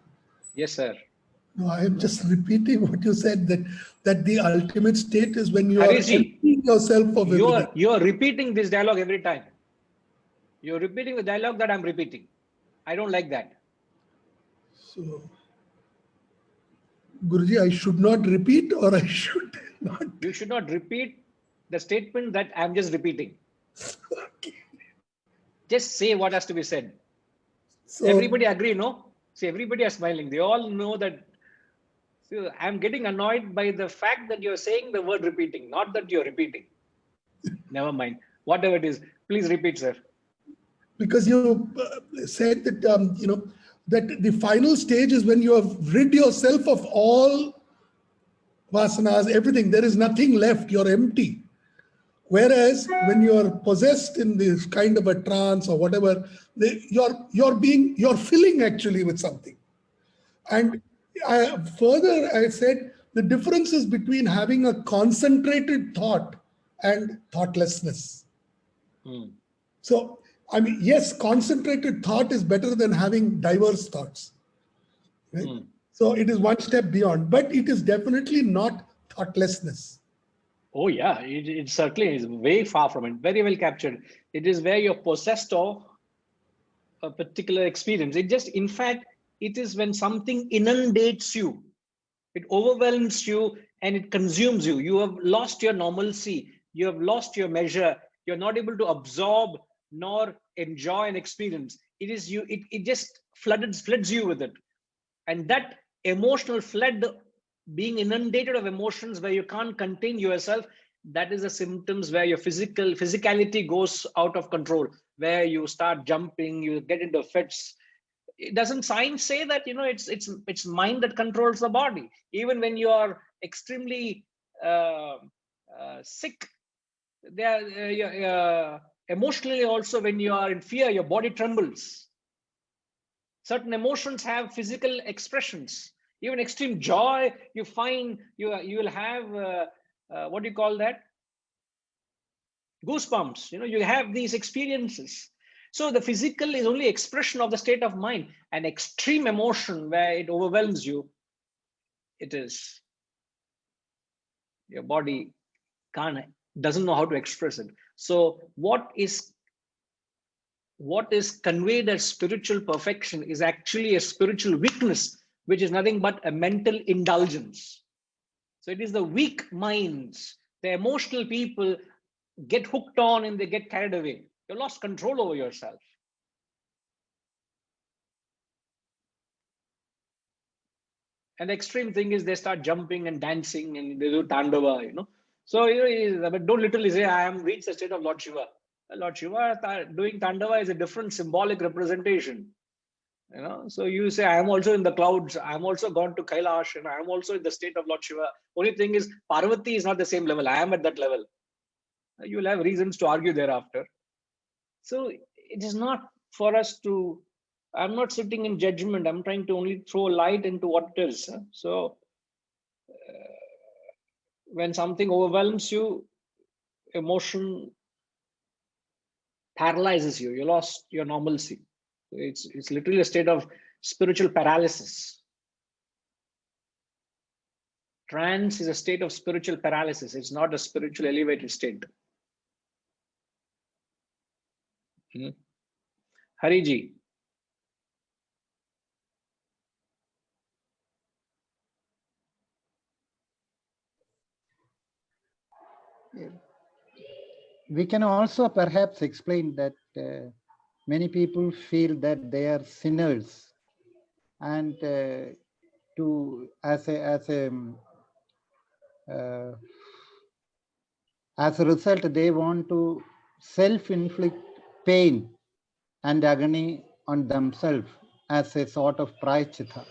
Yes, sir. No, I am just repeating what you said, that the ultimate state is when you are Harishji, emptying yourself of everything. You're repeating this dialogue every time. You're repeating the dialogue that I'm repeating. I don't like that. So, Guruji, I should not repeat, or I should not? You should not repeat the statement that I'm just repeating. Okay. Just say what has to be said. So, everybody agree, no? See, everybody are smiling. They all know that. So I'm getting annoyed by the fact that you're saying the word repeating, not that you're repeating. Never mind. Whatever it is, please repeat, sir. Because you said that, that the final stage is when you have rid yourself of all vasanas, everything. There is nothing left. You're empty. Whereas when you're possessed in this kind of a trance or whatever, you're filling actually with something. And further, I said the difference is between having a concentrated thought and thoughtlessness. So, I mean, yes, concentrated thought is better than having diverse thoughts. Right? So it is one step beyond, but it is definitely not thoughtlessness. Oh yeah, it certainly is way far from it. Very well captured. It is where you're possessed of a particular experience. In fact, it is when something inundates you, it overwhelms you and it consumes you. You have lost your normalcy. You have lost your measure. You're not able to absorb nor enjoy an experience. It is you. It just floods you with it. And that emotional flood, being inundated of emotions where you can't contain yourself, that is the symptoms where your physicality goes out of control, where you start jumping, you get into fits. Doesn't science say that, it's mind that controls the body? Even when you are extremely sick, emotionally also, when you are in fear, your body trembles. Certain emotions have physical expressions. Even extreme joy, you find you will have what do you call that? Goosebumps. You have these experiences. So the physical is only expression of the state of mind. An extreme emotion where it overwhelms you, it is your body doesn't know how to express it. So what is conveyed as spiritual perfection is actually a spiritual weakness, which is nothing but a mental indulgence. So it is the weak minds, the emotional people get hooked on and they get carried away. You lost control over yourself. And the extreme thing is they start jumping and dancing and they do Tandava, So, but don't literally say, I am reached the state of Lord Shiva. Lord Shiva doing Tandava is a different symbolic representation. So you say, I am also in the clouds. I am also gone to Kailash and I am also in the state of Lord Shiva. Only thing is, Parvati is not the same level. I am at that level. You will have reasons to argue thereafter. So it is not for us to, I'm not sitting in judgment. I'm trying to only throw light into what it is. So when something overwhelms you, emotion paralyzes you. You lost your normalcy. It's literally a state of spiritual paralysis. Trance is a state of spiritual paralysis. It's not a spiritual elevated state. Hariji. We can also perhaps explain that many people feel that they are sinners, and as a result, they want to self-inflict pain and agony on themselves as a sort of prayachita,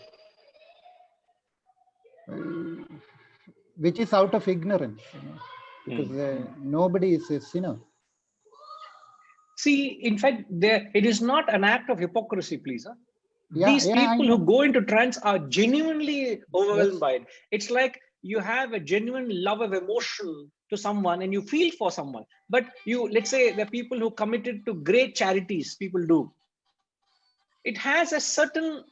which is out of ignorance, because nobody is a sinner. See, in fact, it is not an act of hypocrisy, please. These people who go into trance are genuinely overwhelmed by it. It's like you have a genuine love of emotion to someone and you feel for someone. But let's say the people who committed to great charities, people do. It has a certain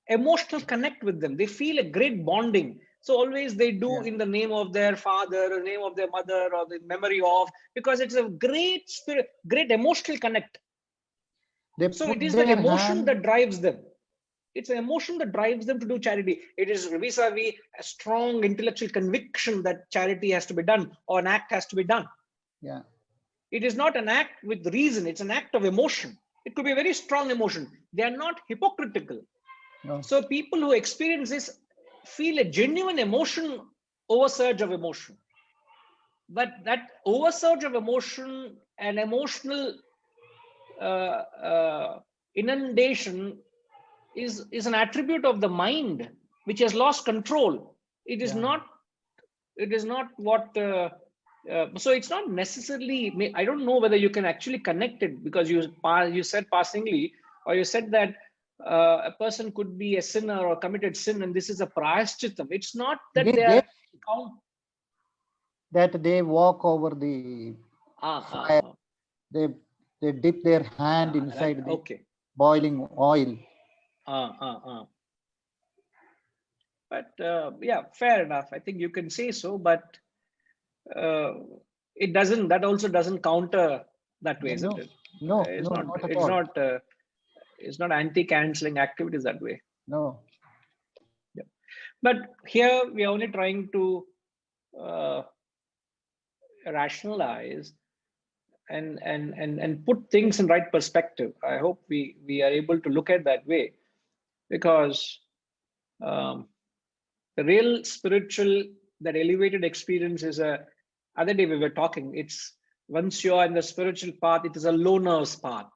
emotional connect with them. They feel a great bonding. So always they do in the name of their father, or name of their mother, or the memory of, because it's a great spirit, great emotional connect. So it is that emotion that drives them. It's an emotion that drives them to do charity. It is vis-a-vis a strong intellectual conviction that charity has to be done or an act has to be done. Yeah. It is not an act with reason. It's an act of emotion. It could be a very strong emotion. They are not hypocritical. No. So people who experience this feel a genuine emotion, oversurge of emotion. But that oversurge of emotion and emotional inundation is an attribute of the mind, which has lost control. It is not what so it's not necessarily, I don't know whether you can actually connect it, because you said passingly, or you said that a person could be a sinner or committed sin and this is a prayashchitam. It's not that that they walk over the fire. They dip their hand inside the boiling oil. But yeah, fair enough. I think you can say so, but it doesn't. That also doesn't counter that way, isn't it? No, it's not at all. It's not anti-canceling activities that way. No. Yeah. But here we are only trying to rationalize and put things in right perspective. I hope we are able to look at that way, because The real spiritual, that elevated experience is other day we were talking, it's once you're in the spiritual path, it is a loner's path,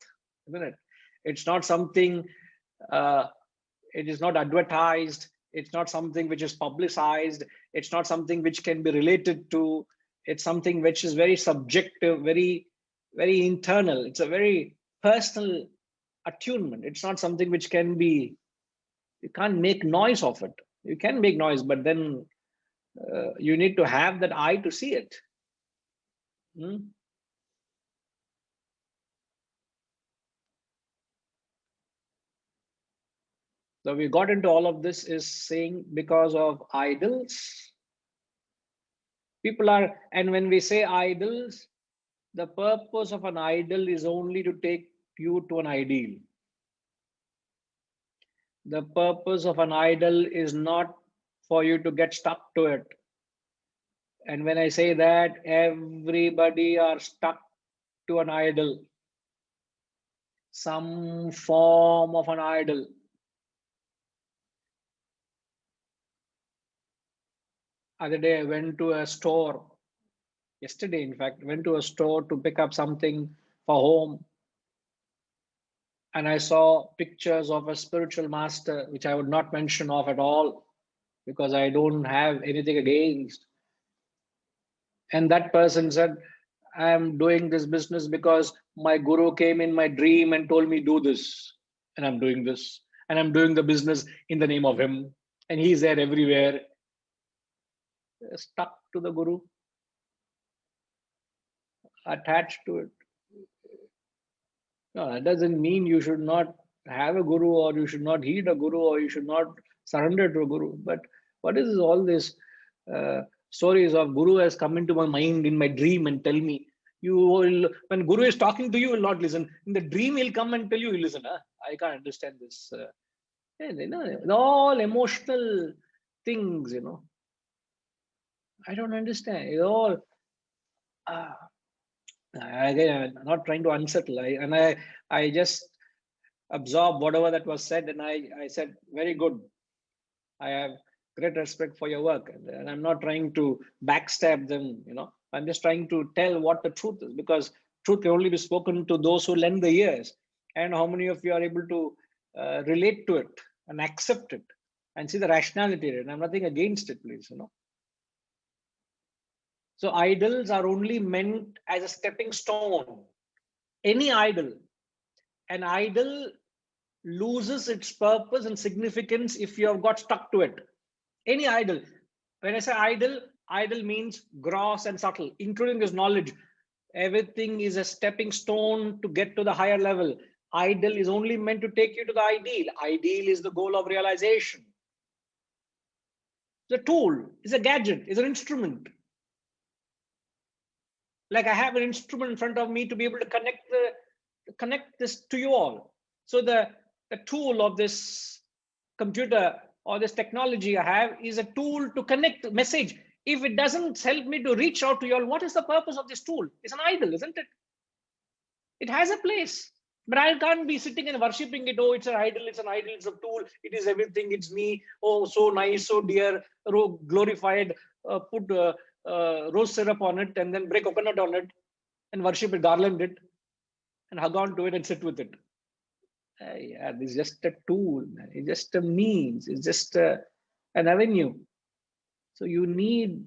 isn't it? It's not something, it is not advertised. It's not something which is publicized. It's not something which can be related to. It's something which is very subjective, very, very internal. It's a very personal attunement. It's not something which can be, you can't make noise of it. You can make noise, but then you need to have that eye to see it. So we got into all of this is saying because of idols. People are, and when we say idols, the purpose of an idol is only to take you to an ideal. The purpose of an idol is not for you to get stuck to it. And when I say that, everybody are stuck to an idol, some form of an idol. Other day I went to a store, yesterday in fact, went to a store to pick up something for home. And I saw pictures of a spiritual master, which I would not mention of at all, because I don't have anything against. And that person said, I am doing this business because my guru came in my dream and told me do this. And I'm doing this. And I'm doing the business in the name of him. And he's there everywhere. Stuck to the guru. Attached to it. No, that doesn't mean you should not have a guru, or you should not heed a guru, or you should not surrender to a guru. But what is all this stories of guru has come into my mind in my dream and tell me, you will, when guru is talking to you, will not listen. In the dream, he'll come and tell you, you listen. I can't understand this. All emotional things, I don't understand. It's all, again, I'm not trying to unsettle. I just absorb whatever that was said, and I said, very good. I have great respect for your work, and I'm not trying to backstab them. I'm just trying to tell what the truth is, because truth can only be spoken to those who lend the ears. And how many of you are able to relate to it and accept it and see the rationality in it? And I'm nothing against it, please. So idols are only meant as a stepping stone. Any idol, an idol loses its purpose and significance if you have got stuck to it. Any idol. When I say idol, idol means gross and subtle, including this knowledge. Everything is a stepping stone to get to the higher level. Idol is only meant to take you to the ideal. Ideal is the goal of realization. It's a tool, it's a gadget, it's an instrument. Like I have an instrument in front of me to be able to connect this to you all. So the tool of this computer or this technology I have is a tool to connect the message. If it doesn't help me to reach out to you all, what is the purpose of this tool? It's an idol, isn't it? It has a place, but I can't be sitting and worshipping it. Oh, it's an idol, it's a tool, it is everything, it's me. Oh, so nice, so dear, glorified, put rose syrup on it and then break coconut on it and worship it, garland it and hug on to it and sit with it. Yeah, this is just a tool, it's just a means, it's just an avenue. So you need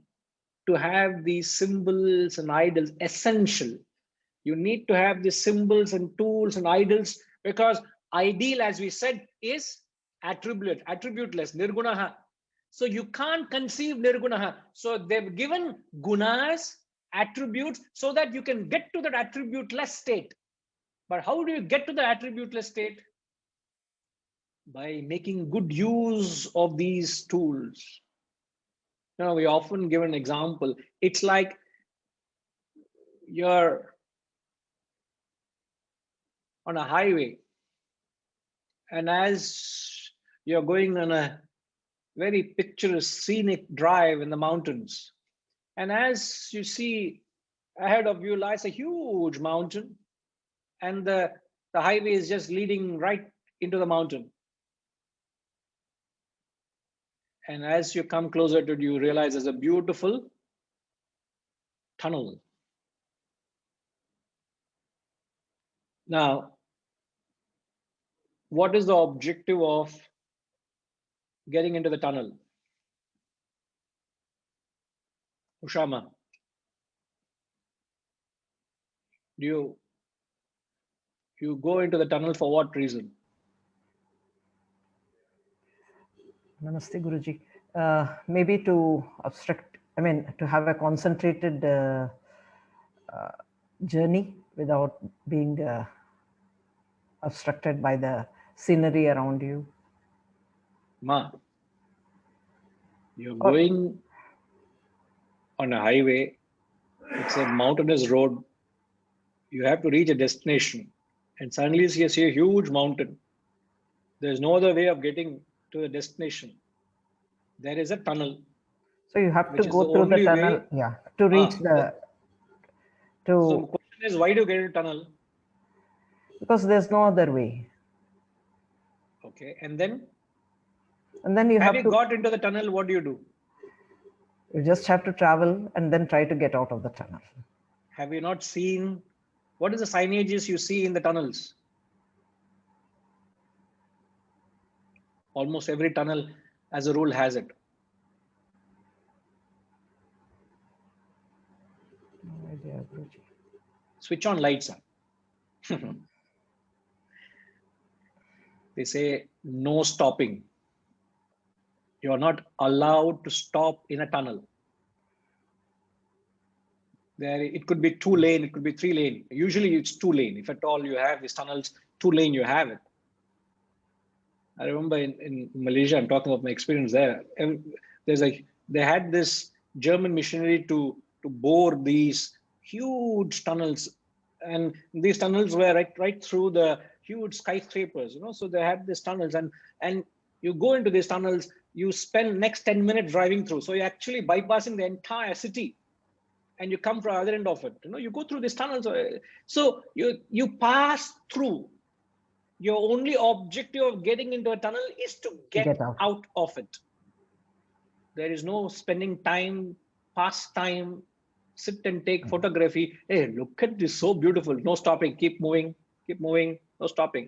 to have these symbols and idols, essential. You need to have these symbols and tools and idols, because ideal, as we said, is attributeless, nirgunaha. So you can't conceive nirgunaha. So they've given gunas, attributes, so that you can get to that attributeless state. But how do you get to the attributeless state? By making good use of these tools. We often give an example. It's like you're on a highway, and as you're going on a very picturesque scenic drive in the mountains, and as you see ahead of you lies a huge mountain, and the highway is just leading right into the mountain. And as you come closer to it, you realize there's a beautiful tunnel. Now, what is the objective of getting into the tunnel? Ushama, you go into the tunnel for what reason? Namaste, Guruji. Maybe to abstract, to have a concentrated journey without being obstructed by the scenery around you. Ma, you're going on a highway. It's a mountainous road. You have to reach a destination. And suddenly you see a huge mountain. There's no other way of getting to the destination. There is a tunnel. So you have to go through the tunnel, to reach the. So the question is, why do you get into tunnel? Because there's no other way. Okay, and then? And then you have to. Got into the tunnel, what do? You just have to travel and then try to get out of the tunnel. Have you not seen, what is the signages you see in the tunnels? Almost every tunnel, as a rule, has it. No idea, Guruji. Switch on lights. They say no stopping. You are not allowed to stop in a tunnel. It could be 2 lane, it could be 3 lane. Usually it's 2 lane. If at all you have these tunnels, 2 lane, you have it. I remember in Malaysia, I'm talking about my experience there. They had this German missionary to bore these huge tunnels, and these tunnels were right through the huge skyscrapers. So they had these tunnels, and you go into these tunnels, you spend next 10 minutes driving through. So you're actually bypassing the entire city, and you come from the other end of it. You go through these tunnels. So you pass through. Your only objective of getting into a tunnel is to get out of it. There is no spending time, pass time, sit and take photography. Hey, look at this, so beautiful. No stopping, keep moving, no stopping.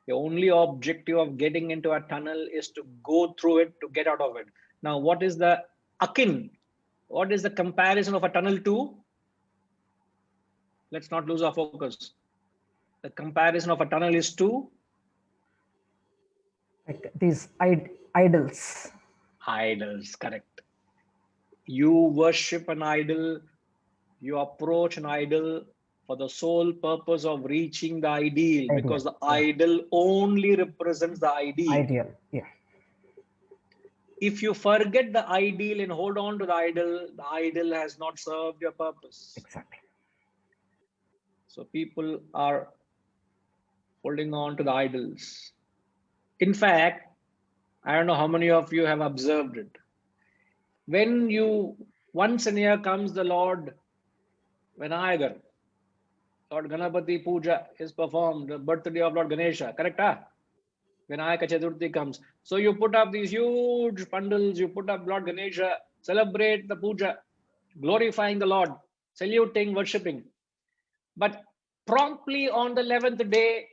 The only objective of getting into a tunnel is to go through it, to get out of it. Now, what is the akin? What is the comparison of a tunnel to? Let's not lose our focus. The comparison of a tunnel is to? Like these idols. Idols, correct. You worship an idol, you approach an idol for the sole purpose of reaching the ideal, because the idol only represents the ideal. If you forget the ideal and hold on to the idol has not served your purpose. Exactly. So people are holding on to the idols. In fact, I don't know how many of you have observed it. When once a year comes the Lord Vinayagar, Lord Ganapati Puja is performed, the birthday of Lord Ganesha, correct? Vinayaka Chaturthi comes. So you put up these huge pandals, you put up Lord Ganesha, celebrate the puja, glorifying the Lord, saluting, worshipping. But promptly on the 11th day,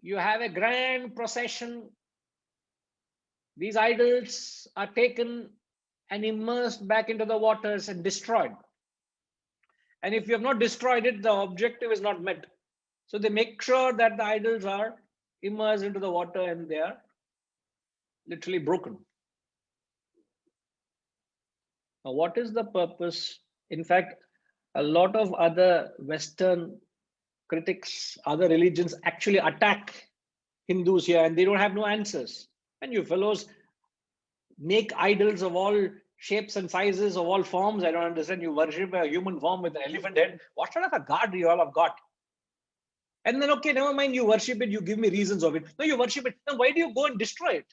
you have a grand procession. These idols are taken and immersed back into the waters and destroyed. And if you have not destroyed it, the objective is not met. So they make sure that the idols are immersed into the water and they are literally broken. Now, what is the purpose? In fact, a lot of other Western critics, other religions actually attack Hindus here, and they don't have no answers. And you fellows make idols of all shapes and sizes, of all forms. I don't understand. You worship a human form with an elephant head. What sort of a god do you all have got? And then, okay, never mind, you worship it, you give me reasons of it. No, you worship it. Then why do you go and destroy it?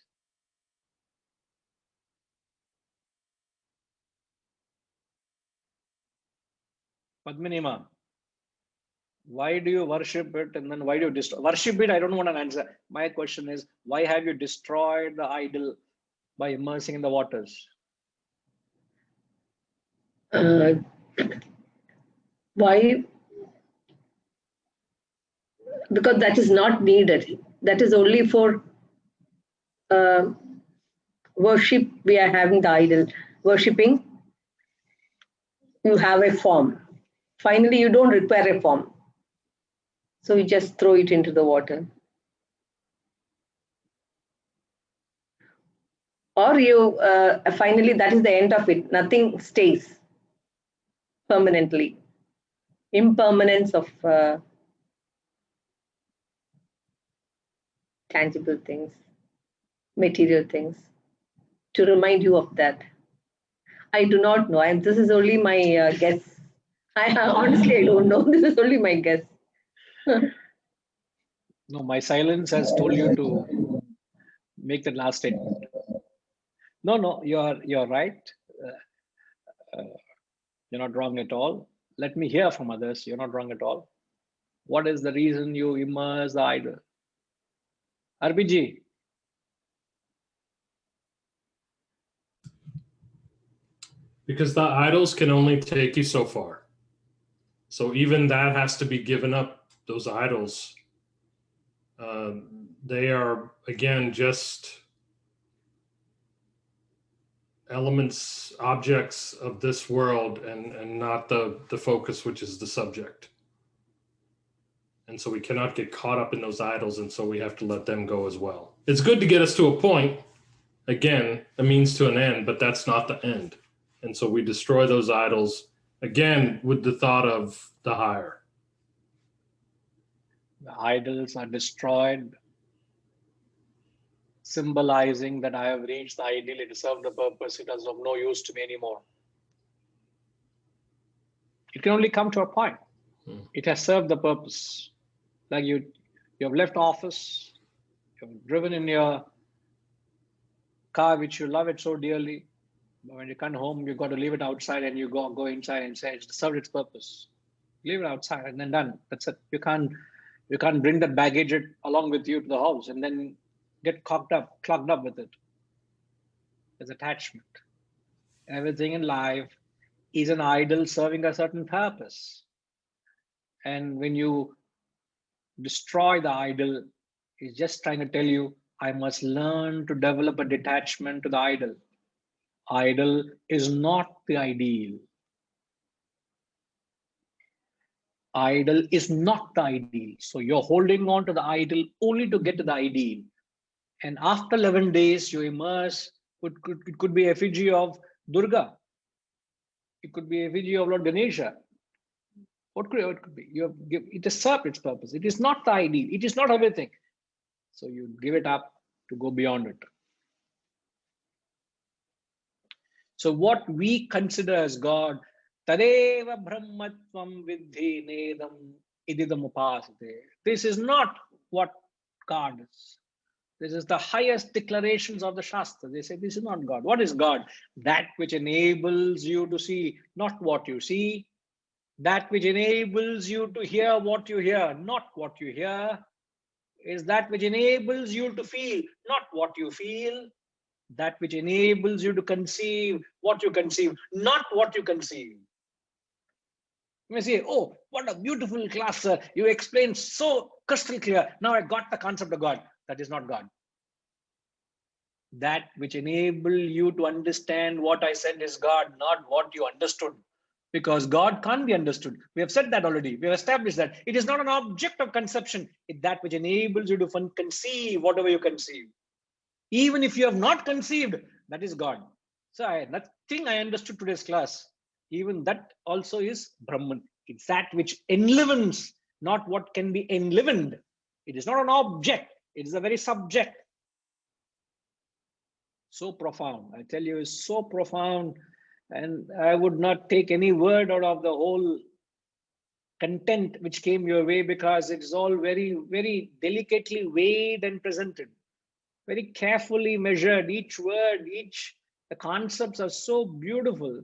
Padmanima, why do you worship it and then why do you destroy? Worship it, I don't want an answer. My question is, why have you destroyed the idol by immersing in the waters? Why? Because that is not needed. That is only for worship. We are having the idol. Worshipping, you have a form. Finally, you don't require a form. So you just throw it into the water. Or you, finally, that is the end of it. Nothing stays permanently. Impermanence of tangible things, material things, to remind you of that. I do not know. This is only my guess. Honestly, I don't know. This is only my guess. No, my silence has told you to make the last statement. No, you're right. You're not wrong at all. Let me hear from others. You're not wrong at all. What is the reason you immerse the idol? Arbiji. Because the idols can only take you so far. So even that has to be given up, those idols. They are, again, just elements, objects of this world, and not the focus, which is the subject. And so we cannot get caught up in those idols, and so we have to let them go as well. It's good to get us to a point, again, a means to an end, but that's not the end. And so we destroy those idols, again, with the thought of the higher. The idols are destroyed, symbolizing that I have reached the ideal, it served the purpose, it is of no use to me anymore. It can only come to a point. It has served the purpose. Like you have left office, you've driven in your car, which you love it so dearly. But when you come home, you've got to leave it outside, and you go inside and say it's served its purpose. Leave it outside and then done. That's it. You can't bring that baggage along with you to the house and then get clogged up with it. There's attachment. Everything in life is an idol serving a certain purpose. And when you destroy the idol, it's just trying to tell you, I must learn to develop a detachment to the idol. Idol is not the ideal. Idol is not the ideal. So you're holding on to the idol only to get to the ideal. And after 11 days, you immerse. It could be effigy of Durga. It could be effigy of Lord Ganesha. What could it be? It has served its purpose. It is not the ideal. It is not everything. So you give it up to go beyond it. So what we consider as God, Tadeva Brahmatvam Vidhi Nedam Ididam Upasate. This is not what God is. This is the highest declarations of the Shastra. They say this is not God. What is God? That which enables you to see, not what you see. That which enables you to hear what you hear, not what you hear. Is that which enables you to feel, not what you feel. That which enables you to conceive what you conceive, not what you conceive. You may say, oh, what a beautiful class, sir. You explained so crystal clear. Now I got the concept of God. That is not God. That which enables you to understand what I said is God, not what you understood. Because God can't be understood. We have said that already. We have established that. It is not an object of conception. It's that which enables you to conceive whatever you conceive. Even if you have not conceived, that is God. So nothing I understood today's class. Even that also is Brahman. It's that which enlivens, not what can be enlivened. It is not an object. It is a very subject. So profound. I tell you, it's so profound. And I would not take any word out of the whole content which came your way, because it's all very, very delicately weighed and presented. Very carefully measured, each word, the concepts are so beautiful.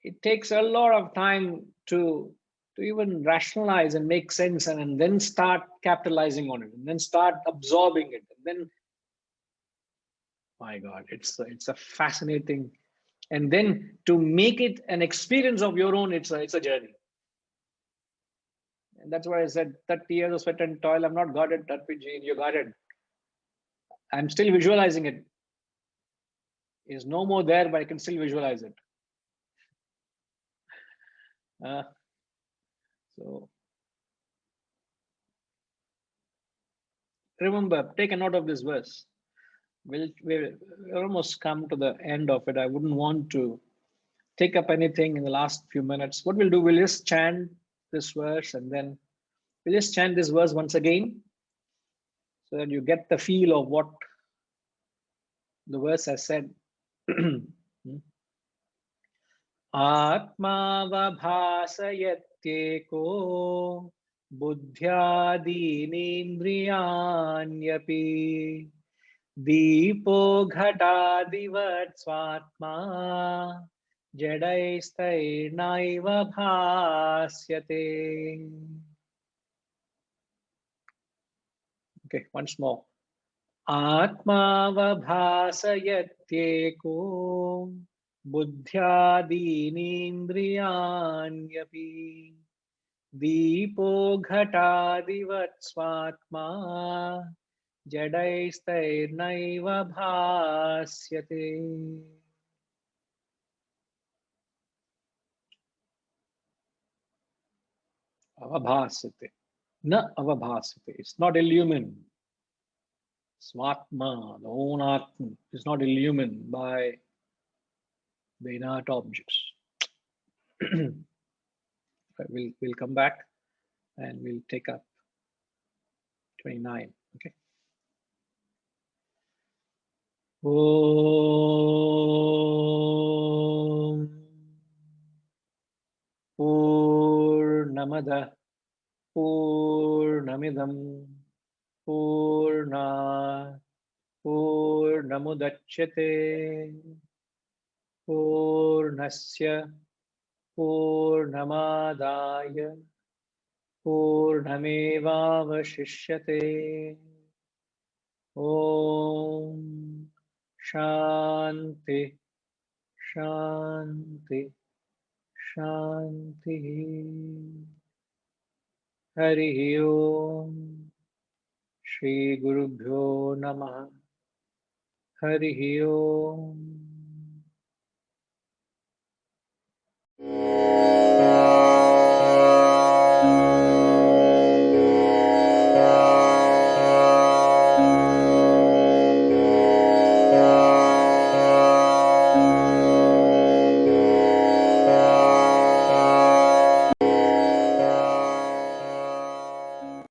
It takes a lot of time to even rationalize and make sense, and then start capitalizing on it, and then start absorbing it. And then My God, it's a fascinating, and then to make it an experience of your own, it's a journey. And that's why I said 30 years of sweat and toil. I've not got it, Tatpiji, you got it. I'm still visualizing it. It's no more there, but I can still visualize it. So remember, take a note of this verse. We'll almost come to the end of it. I wouldn't want to take up anything in the last few minutes. What we'll do, we'll just chant this verse, and then we'll just chant this verse once again so that you get the feel of what the verse has said. Atmavabhasayateko buddhyadinindriyanyapi Deepo ghadadivat swatma jadaisthairnaiva bhasyate. Okay, once more. Atmavabhasayatyeko buddhyadinindriyanyapi Deepo ghadadivat swatma jadaisthairnaiva bhasyate. Avabhasate. Na avabhasate. It's not illumined. Swatma, the own Atma, is not illumined by the inert objects. We'll come back and we'll take up 29. Okay. Om Purnamada Purnamidam Purna Purnamudachyate Purnasya Purnamadaya Purnamevavashishyate. Om Shanti Shanti Shanti. Hari Om. Shri Gurubhyo Namaha. Hari Om.